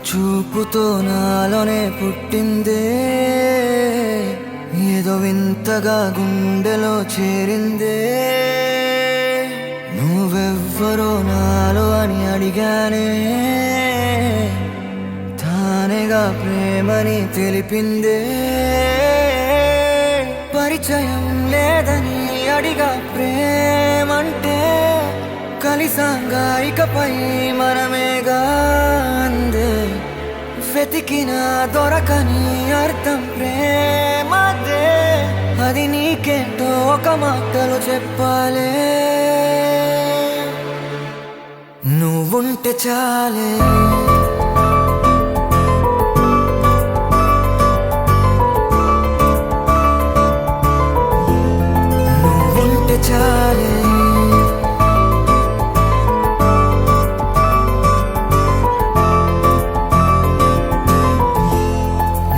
చూపుతో నాలోనే పుట్టిందే, ఏదో వింతగా గుండెలో చేరిందే. నువ్వెవ్వరో నాలో అని అడిగానే, తానేగా ప్రేమని తెలిపిందే. పరిచయం లేదని అడిగా ప్రేమంటే, కలిసాంగా ఇకపై మనమేగా అందే. వెతికిన దొరకని అర్థం ప్రేమదే, అది నీకేంటో ఒక మాటలో చెప్పాలే. నువ్వుంటే చాలే, నువ్వుంటే చాలే,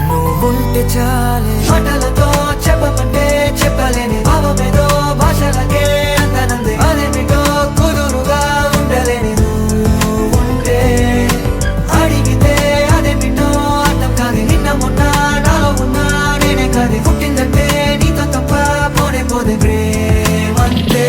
నువ్వుంటే చాలే. మాటలతో చెప్పమంటే చెప్పలేని భావమేదో భాషలకే అందనంది. అదేమిటో కుదురుగా ఉండలేని నువ్వుంటే, అడిగితే అదేమిటో అర్థం కాదు. నిన్న మొన్న నాలో ఉన్నా నేనే కాదు. పుట్టిందంటే నీతో తప్ప పోనే పోదే ప్రేమంతే.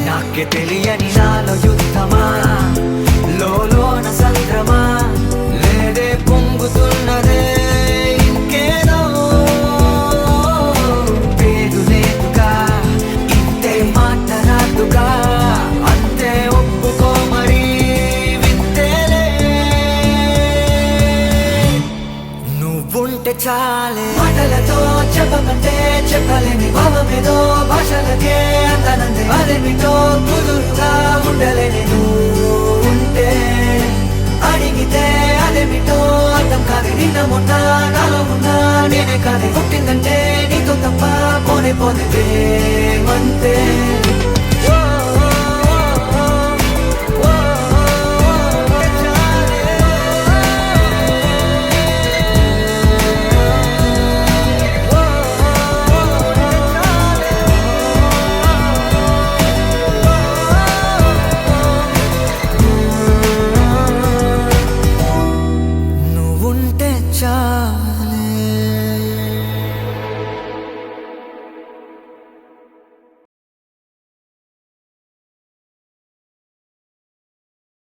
నాకే తెలియని నాలో యుద్ధమా, లోన సంద్రమా, లేదే పొంగుతున్నదే ఇంకేదో. పేరు లేదుగా, ఇంతే మాట రాదుగా, అంతే ఒప్పుకో మరి వింతేలే. నువ్వుంటే చాలే, మాటలతో చెప్పమంటే చెప్పలేని భావమేదో భాషలకే అందనందే. అదేమిటో కుదురుగా ఉండలేని నువ్వుంటే, అడిగితే అదేమిటో అర్థం కాదు. నిన్న మొన్న నాలో ఉన్నా నేనే కాదు. పుట్టిందంటే నీతో తప్ప పోనే పోతే ప్రేమంతే.